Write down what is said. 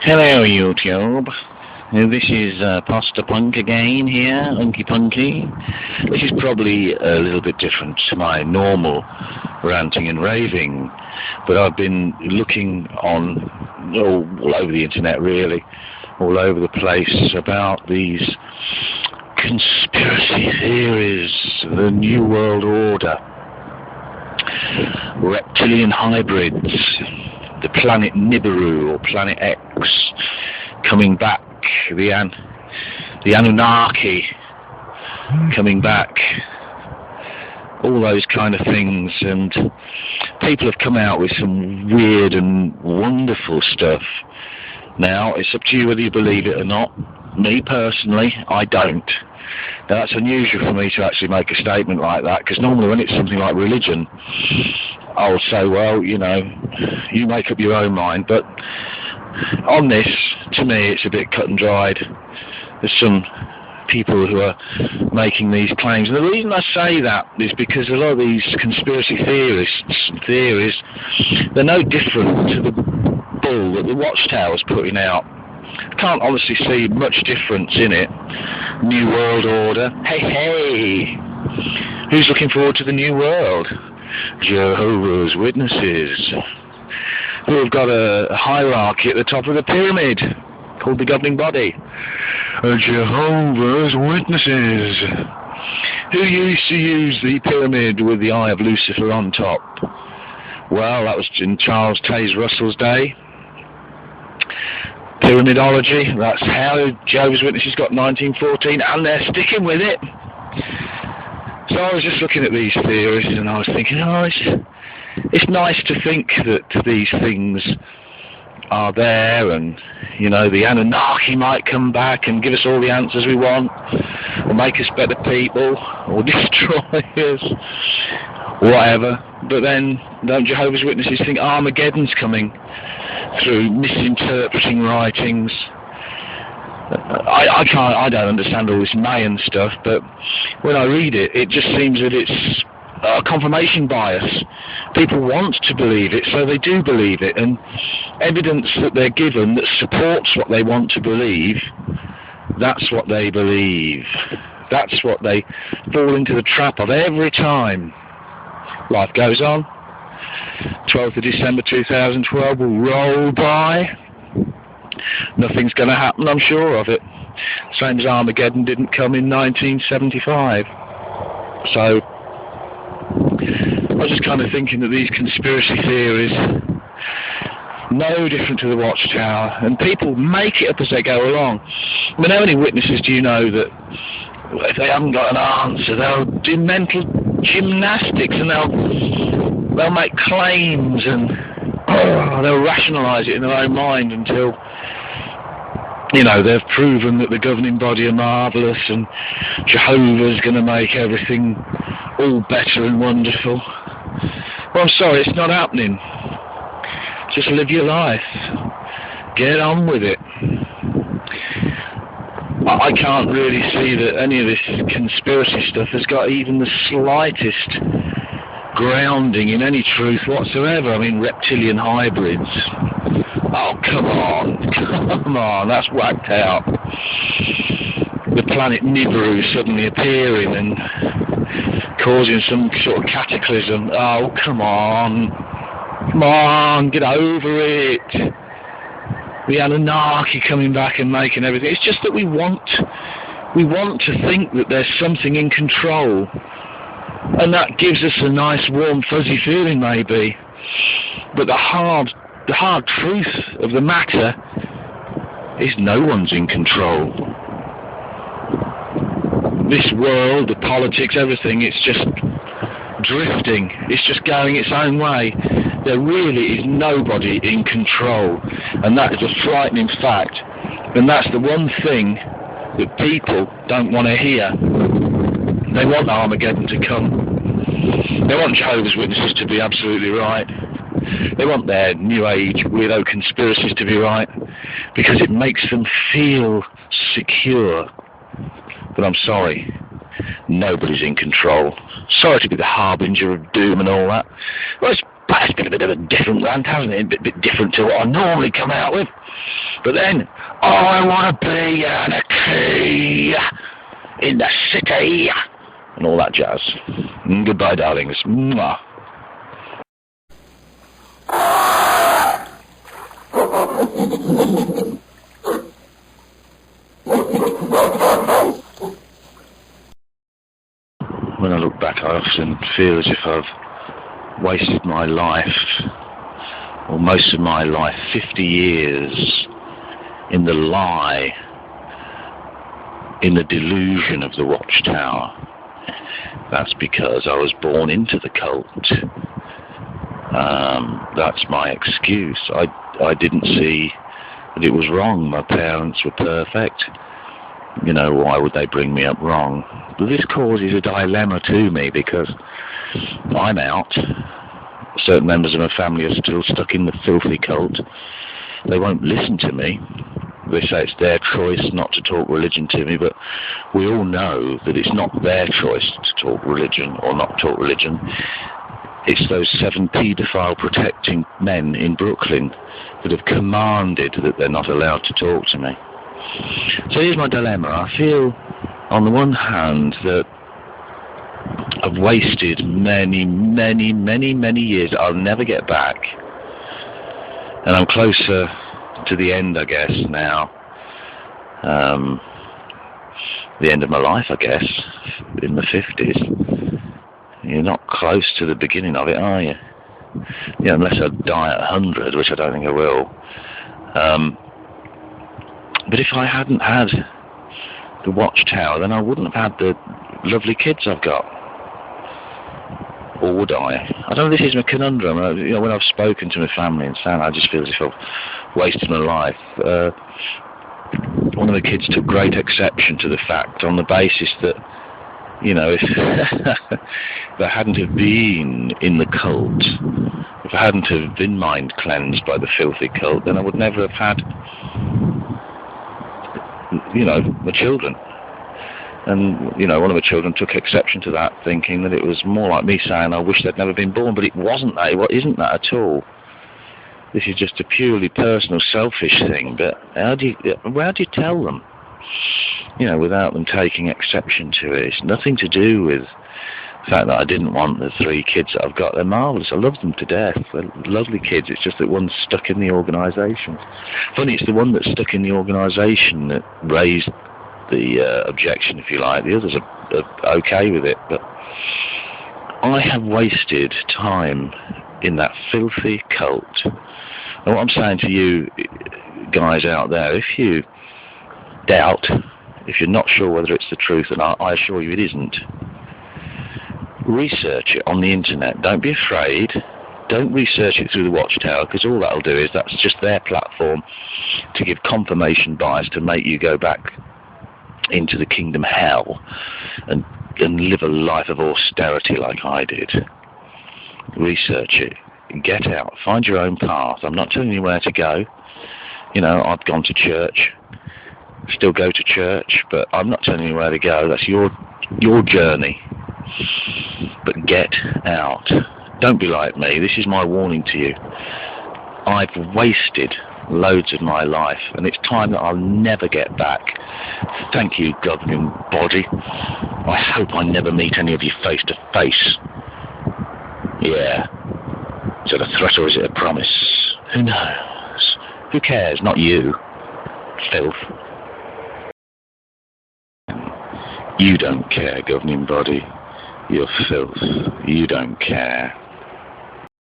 Hello YouTube. This is Pasta Punk again here, Unky Punky. This is probably a little bit different to my normal ranting and raving, but I've been looking on all over the internet, really, all over the place, about these conspiracy theories, the New World Order, reptilian hybrids, the planet Nibiru or Planet X coming back, the Anunnaki coming back, all those kind of things. And people have come out with some weird and wonderful stuff. Now, it's up to you whether you believe it or not. Me personally, I don't. Now, that's unusual for me to actually make a statement like that, because normally when it's something like religion, I'll say, well, you know, you make up your own mind. But on this, to me, it's a bit cut and dried. There's some people who are making these claims. And the reason I say that is because a lot of these conspiracy theories, they're no different to the bull that the Watchtower's putting out. I can't honestly see much difference in it. New World Order. Hey! Who's looking forward to the New World? Jehovah's Witnesses, who have got a hierarchy at the top of the pyramid called the governing body. Jehovah's Witnesses, who used to use the pyramid with the eye of Lucifer on top. Well, that was in Charles Taze Russell's day. Pyramidology, that's how Jehovah's Witnesses got 1914, and they're sticking with it. So I was just looking at these theories and I was thinking, oh, it's nice to think that these things are there, and, you know, the Anunnaki might come back and give us all the answers we want, or make us better people, or destroy us, whatever. But then, don't Jehovah's Witnesses think Armageddon's coming through misinterpreting writings? I don't understand all this Mayan stuff, but when I read it, it just seems that it's a confirmation bias. People want to believe it, so they do believe it, and evidence that they're given that supports what they want to believe, that's what they believe. That's what they fall into the trap of every time. Life goes on. 12th of December 2012 will roll by. Nothing's going to happen, I'm sure of it. Same as Armageddon didn't come in 1975. So, I was just kind of thinking that these conspiracy theories, no different to the Watchtower, and people make it up as they go along. I mean, how many witnesses do you know that if they haven't got an answer, they'll do mental gymnastics and they'll make claims and they'll rationalise it in their own mind until, you know, they've proven that the governing body are marvellous and Jehovah's going to make everything all better and wonderful. Well, I'm sorry, it's not happening. Just live your life. Get on with it. I can't really see that any of this conspiracy stuff has got even the slightest grounding in any truth whatsoever. I mean, reptilian hybrids. Oh, come on, that's whacked out. The planet Nibiru suddenly appearing and causing some sort of cataclysm. Oh, come on, get over it. The Anunnaki coming back and making everything. It's just that we want to think that there's something in control, and that gives us a nice warm fuzzy feeling maybe. But the hard truth of the matter is no one's in control. This world, the politics, everything, it's just drifting. It's just going its own way. There really is nobody in control, and that is a frightening fact. And that's the one thing that people don't want to hear. They want Armageddon to come. They want Jehovah's Witnesses to be absolutely right. They want their New Age weirdo conspiracies to be right, because it makes them feel secure. But I'm sorry, nobody's in control. Sorry to be the harbinger of doom and all that. Well, it's It's been a bit of a different rant, hasn't it? A bit different to what I normally come out with. But then, I want to be anarchy in the city, and all that jazz. Goodbye, darlings. Mwah. When I look back, I often feel as if I've wasted my life, or most of my life, 50 years, in the lie, in the delusion of the Watchtower. That's because I was born into the cult. That's my excuse. I didn't see that it was wrong. My parents were perfect. You know, why would they bring me up wrong? But this causes a dilemma to me, because I'm out. Certain members of my family are still stuck in the filthy cult. They won't listen to me. They say it's their choice not to talk religion to me, but we all know that it's not their choice to talk religion or not talk religion. It's those 7 paedophile protecting men in Brooklyn that have commanded that they're not allowed to talk to me. So here's my dilemma. I feel, on the one hand, that I've wasted many, many, many, many years that I'll never get back. And I'm closer to the end, I guess, now. The end of my life, I guess, in the 50s. You're not close to the beginning of it, are you? Yeah, unless I die at 100, which I don't think I will. But if I hadn't had the Watchtower, then I wouldn't have had the lovely kids I've got. Or would I? I don't know, this is my conundrum. You know, when I've spoken to my family and saying I just feel as if I've wasted my life, one of the kids took great exception to the fact, on the basis that, you know, if I hadn't have been in the cult, if I hadn't have been mind cleansed by the filthy cult, then I would never have had, you know, my children. And, you know, one of the children took exception to that, thinking that it was more like me saying I wish they'd never been born, but it wasn't that. It isn't that at all. This is just a purely personal, selfish thing. But how do you tell them? You know, without them taking exception to it. It's nothing to do with the fact that I didn't want the 3 kids that I've got. They're marvellous. I love them to death. They're lovely kids. It's just that one's stuck in the organisation. Funny, it's the one that's stuck in the organisation that raised the objection, if you like. The others are okay with it. But I have wasted time in that filthy cult. And what I'm saying to you guys out there, if you doubt, if you're not sure whether it's the truth, and I assure you it isn't, research it on the internet. Don't be afraid. Don't research it through the Watchtower, because all that'll do is that's just their platform to give confirmation bias to make you go back into the kingdom hell and live a life of austerity like I did. Research it. Get out. Find your own path. I'm not telling you where to go. You know, I've gone to church. Still go to church, but I'm not telling you where to go. That's your journey. But get out. Don't be like me. This is my warning to you. I've wasted loads of my life, and it's time that I'll never get back. Thank you, governing body. I hope I never meet any of you face to face. Yeah. Is it a threat or is it a promise? Who knows? Who cares? Not you. Filth. You don't care, governing body. You're filth. You don't care.